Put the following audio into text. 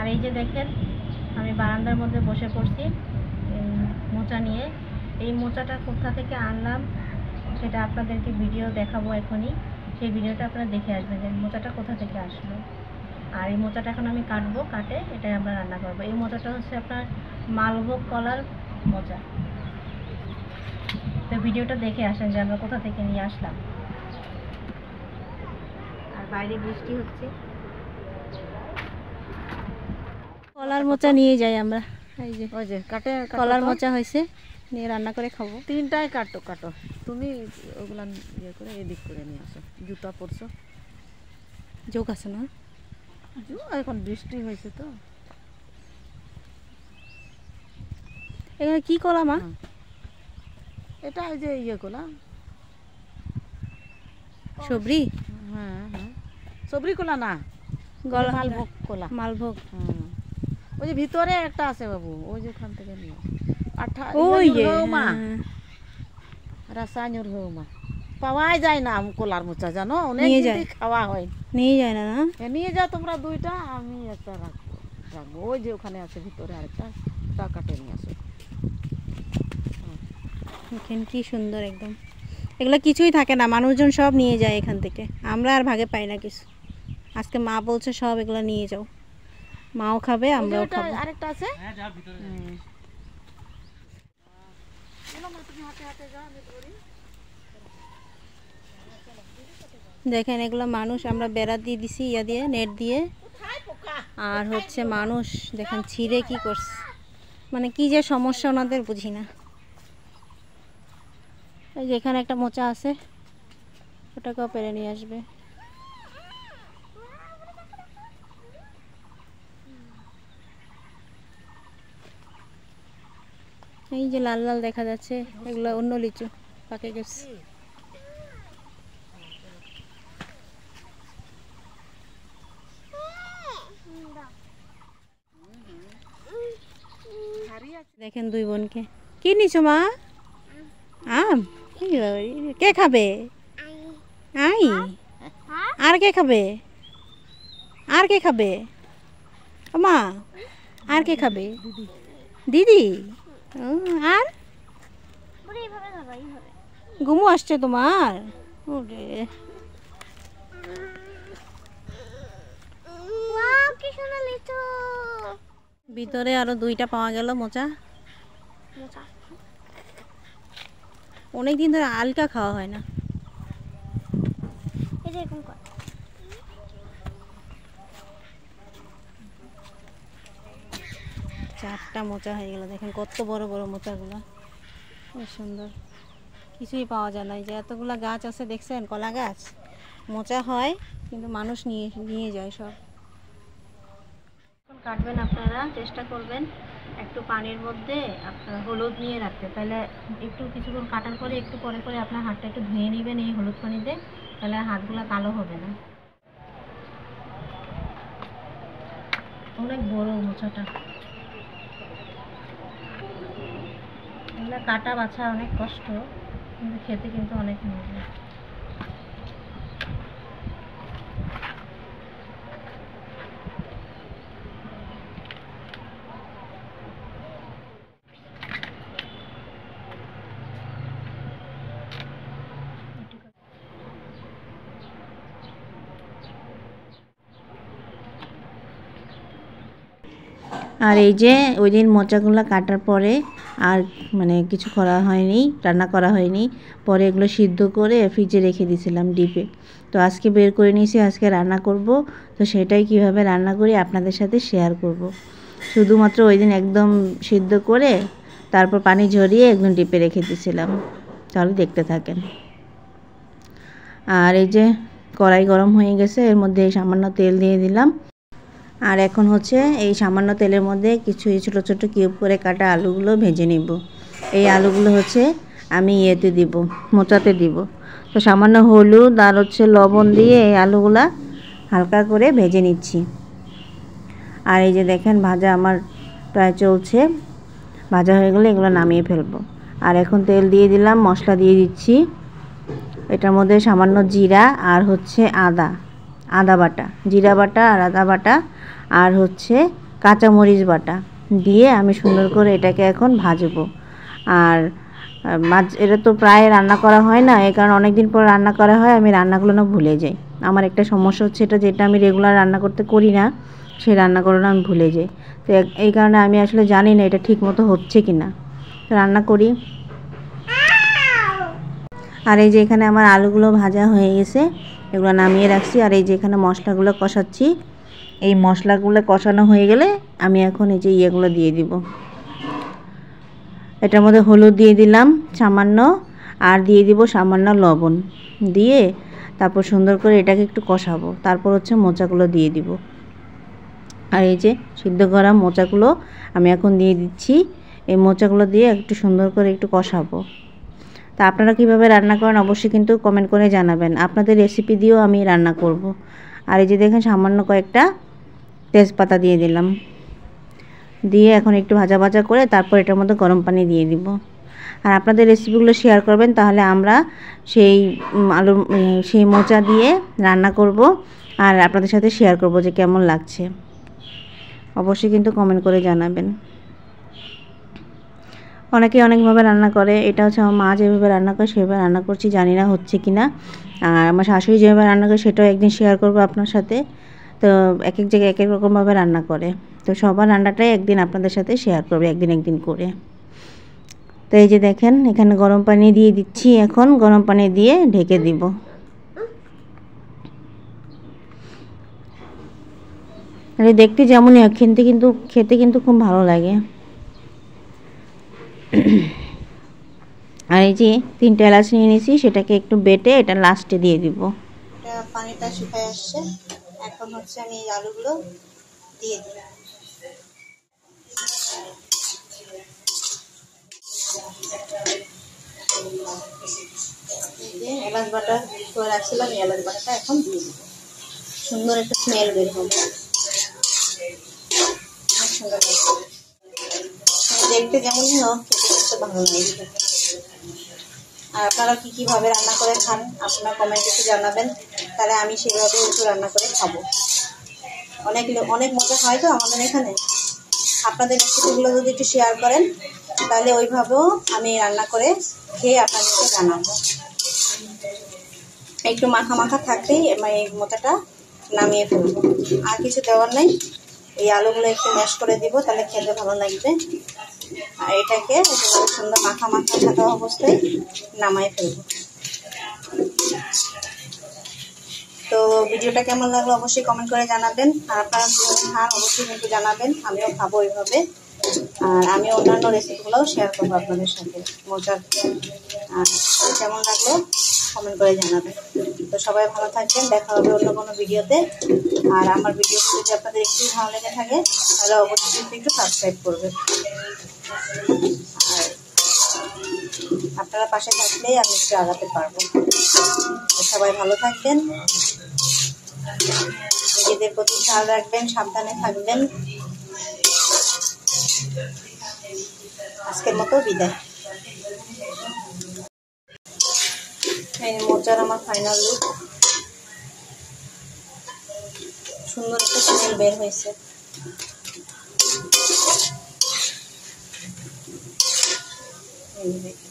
আর এই যে দেখেন আমি বারান্দার মধ্যে বসে পড়ছি মোচা নিয়ে। এই মোচাটা কোথা থেকে আনলাম সেটা আপনাদেরকে ভিডিও দেখাবো এখনই। সেই ভিডিওটা আপনারা দেখে আসবেন যে মোচাটা কোথা থেকে আসলো। আর এই মোচাটা এখন আমি কাটবো, কাটে এটাই আমরা রান্না করবো। এই মোচাটা হচ্ছে আপনার মালভোগ কলার মোচা। তো ভিডিওটা দেখে আসেন যে আমরা কোথা থেকে নিয়ে আসলাম। আর বাইরে বৃষ্টি হচ্ছে। কলার মোচা নিয়ে যাই আমরা। এই যে ওই যে কাটে কলার মোচা হয়েছে, নিয়ে রান্না করে খাবো। তিনটাই কাটো কাটো, তুমি ওগুলা ইয়ে করে এদিক করে নিয়ে আসো। জুতা পরছো, যোগ আছে না? এখন বৃষ্টি হয়েছে তো। এখানে কি কলা মা? এটা এই যে ইয়ে কলা, সবরি। হ্যাঁ হ্যাঁ, সবরি কলা না, গলা মালভোগ কলা। মালভোগ। ওই যে ভিতরে একটা আছে বাবু, ওই যে ওখান থেকে নিয়ে আঠা। ওই যে মা রাসায়নিক মা পাওয়াই যায় না কলার মোচা, জানো অনেক খাওয়া হয়। নিয়ে যায় না? নিয়ে যাও তোমরা দুইটা, আমি একটা রাখবো। ওই যে ওখানে আছে ভিতরে আরেকটা, তা কাটে নিয়ে আসো। দেখেন কি সুন্দর একদম। এগুলো কিছুই থাকে না, মানুষজন সব নিয়ে যায় এখান থেকে। আমরা আর ভাগে পাই না কিছু। আজকে মা বলছে সব এগুলো নিয়ে যাও, মাও খাবে আমরাও খাবো। আরেকটা আছে, দেখেন এগুলো মানুষ, আমরা বেড়া দিয়ে দিছি, ইয়া দিয়ে, নেট দিয়ে। আর হচ্ছে মানুষ দেখেন ছিঁড়ে কি করছে, মানে কি যে সমস্যা ওনাদের বুঝি না। এই যে এখানে একটা মোচা আছে, ওটাকেও পেরে নিয়ে আসবে। এই যে লাল লাল দেখা যাচ্ছে, এগুলো অন্য লিচু, পাকে গেছে। দেখেন দুই বোনকে। কি নিছো মা? আম। কে খাবে? আই। আর কে খাবে? আর কে খাবে মা? আর কে খাবে? দিদি। আর ঘুমু আসছে তোমার? ভিতরে আরো দুইটা পাওয়া গেল মোচা। অনেকদিন ধরে আলকা খাওয়া হয় না। চারটা মোচা হয়ে গেল। দেখেন কত বড় বড় মোচাগুলো, খুব সুন্দর। কিছুই পাওয়া যায় না। যে এতগুলা গাছ আছে দেখছেন, কলা গাছ, মোচা হয় কিন্তু মানুষ নিয়ে যায় সব। কাটবেন আপনারা চেষ্টা করবেন একটু পানির মধ্যে আপনার হলুদ নিয়ে রাখতে, তাহলে একটু কিছুক্ষণ কাটার পরে একটু পরে পরে আপনার হাতটা একটু ধুয়ে নেবেন এই হলুদ পানিতে, তাহলে হাতগুলো কালো হবে না। অনেক বড় মোচাটা, এগুলো কাটা বাছা অনেক কষ্ট, কিন্তু খেতে কিন্তু অনেক মজা। আর এই যে ওই দিন মোচাগুলো কাটার পরে আর মানে কিছু করা হয়নি, রান্না করা হয়নি। পরে এগুলো সিদ্ধ করে ফ্রিজে রেখে দিয়েছিলাম ডিপে। তো আজকে বের করে নিয়েছি, আজকে রান্না করব। তো সেটাই কিভাবে রান্না করি আপনাদের সাথে শেয়ার করব। শুধুমাত্র ওই দিন একদম সিদ্ধ করে তারপর পানি ঝরিয়ে একদম ডিপে রেখে দিয়েছিলাম। তাহলে দেখতে থাকেন। আর এই যে কড়াই গরম হয়ে গেছে, এর মধ্যে সামান্য তেল দিয়ে দিলাম। আর এখন হচ্ছে এই সামান্য তেলের মধ্যে কিছু ছোট ছোট কিউব করে কাটা আলুগুলো ভেজে নিব। এই আলুগুলো হচ্ছে আমি ইয়েতে দিব, মোচাতে দিব। তো সামান্য হলুদ আর হচ্ছে লবণ দিয়ে এই আলুগুলা হালকা করে ভেজে নিচ্ছি। আর এই যে দেখেন ভাজা আমার প্রায় চলছে, ভাজা হয়ে গেলে এগুলো নামিয়ে ফেলবো। আর এখন তেল দিয়ে দিলাম, মশলা দিয়ে দিচ্ছি। এটার মধ্যে সামান্য জিরা আর হচ্ছে আদা বাটা, জিরা বাটা আর আদা বাটা, আর হচ্ছে কাঁচামরিচ বাটা দিয়ে আমি সুন্দর করে এটাকে এখন ভাজবো। আর এটা তো প্রায় রান্না করা হয় না, এই কারণে অনেক দিন পর রান্না করা হয়, আমি রান্নাগুলো না ভুলে যাই। আমার একটা সমস্যা হচ্ছে এটা, যেটা আমি রেগুলার রান্না করতে করি না সেই রান্নাগুলো না আমি ভুলে যাই। তো এই কারণে আমি আসলে জানি না এটা ঠিক মতো হচ্ছে কি না। তো রান্না করি। আর এই যে এখানে আমার আলুগুলো ভাজা হয়ে গেছে, এগুলো নামিয়ে রাখছি। আর এই যে এখানে মশলাগুলো কষাচ্ছি। এই মশলাগুলো কষানো হয়ে গেলে আমি এখন এই যে ইয়েগুলো দিয়ে দিব। এটার মধ্যে হলুদ দিয়ে দিলাম সামান্য, আর দিয়ে দিব সামান্য লবণ দিয়ে তারপর সুন্দর করে এটাকে একটু কষাবো। তারপর হচ্ছে মোচাগুলো দিয়ে দিব। আর এই যে সিদ্ধ করা মোচাগুলো আমি এখন দিয়ে দিচ্ছি। এই মোচাগুলো দিয়ে একটু সুন্দর করে একটু কষাবো। তা আপনারা কীভাবে রান্না করেন অবশ্যই কিন্তু কমেন্ট করে জানাবেন। আপনাদের রেসিপি দিয়েও আমি রান্না করব। আর এই যে দেখেন সামান্য কয়েকটা তেজপাতা দিয়ে দিলাম, দিয়ে এখন একটু ভাজা ভাজা করে তারপর এটার মধ্যে গরম পানি দিয়ে দিব। আর আপনাদের রেসিপিগুলো শেয়ার করবেন, তাহলে আমরা সেই মোচা দিয়ে রান্না করব আর আপনাদের সাথে শেয়ার করব যে কেমন লাগছে। অবশ্যই কিন্তু কমেন্ট করে জানাবেন। অনেকে অনেকভাবে রান্না করে, এটা হচ্ছে আমার মা যেভাবে রান্না করে সেভাবে রান্না করছি, জানি না হচ্ছে কি না। আর আমার শাশুড়ি যেভাবে রান্না করে সেটাও একদিন শেয়ার করবো আপনার সাথে। তো এক এক জায়গায় এক এক রকমভাবে রান্না করে, তো সবার রান্নাটাই একদিন আপনাদের সাথে শেয়ার করবে একদিন করে। তো এই যে দেখেন এখানে গরম পানি দিয়ে দিচ্ছি, এখন গরম পানি দিয়ে ঢেকে দিব। আর দেখতে যেমনই হোক খেতে কিন্তু খুব ভালো লাগে। আর এই যে 3টা এলাচ নিয়ে নিয়েছি, সেটাকে একটু বেটে এটা লাস্টে দিয়ে দিব। পানিটা শুকায় আসছে, এখন হচ্ছে আমি এই আলুগুলো দিয়ে দিলাম। এলাচ বাটা করে রাখছিলাম, এই এলাচ বাটাটা এখন দিয়ে দিব। সুন্দর একটা স্মেল বের হবে, দেখতে যেমনই হোক খেতে ভালো লাগে। আর আপনারা কীভাবে রান্না করে খান আপনারা কমেন্টে একটু জানাবেন, তাহলে আমি সেভাবে একটু রান্না করে খাবো। অনেক মজা হয় তো আমাদের এখানে। আপনাদের রেসিপিগুলো যদি একটু শেয়ার করেন তাহলে ওইভাবেও আমি রান্না করে খেয়ে আপনাদেরকে জানাবো। একটু মাখা মাখা থাকলেই এই মোচাটা নামিয়ে ফেলবো, আর কিছু দেওয়ার নেই। এই আলুগুলো একটু ম্যাশ করে দিব, তাহলে খেতে ভালো লাগবে। আর এটাকে সুন্দর মাখা মাখা থাকা অবস্থায় নামাই ফেলবো। তো ভিডিওটা কেমন লাগলো অবশ্যই কমেন্ট করে জানাবেন। আর আপনারা কীভাবে খান অবশ্যই কিন্তু জানাবেন, আমিও খাবো এইভাবে। আর আমি অন্যান্য রেসিপিগুলোও শেয়ার করবো আপনাদের সাথে মোচার। আর কেমন লাগলো কমেন্ট করে জানাবেন। তো সবাই ভালো থাকবেন, দেখা হবে অন্য কোনো ভিডিওতে। আর আমার ভিডিওটি যদি আপনাদের একটু ভালো লেগে থাকে তাহলে অবশ্যই কিন্তু একটু সাবস্ক্রাইব করবেন। আর আপনারা পাশে থাকলেই আমি একটু আগাতে পারবো। তো সবাই ভালো থাকবেন, নিজেদের প্রতি খেয়াল রাখবেন, সাবধানে থাকবেন। আজকের মতো বিদায়। এই মোচার আমার ফাইনাল লুক, সুন্দর একটা স্মেল বের হয়েছে। এই দেখুন।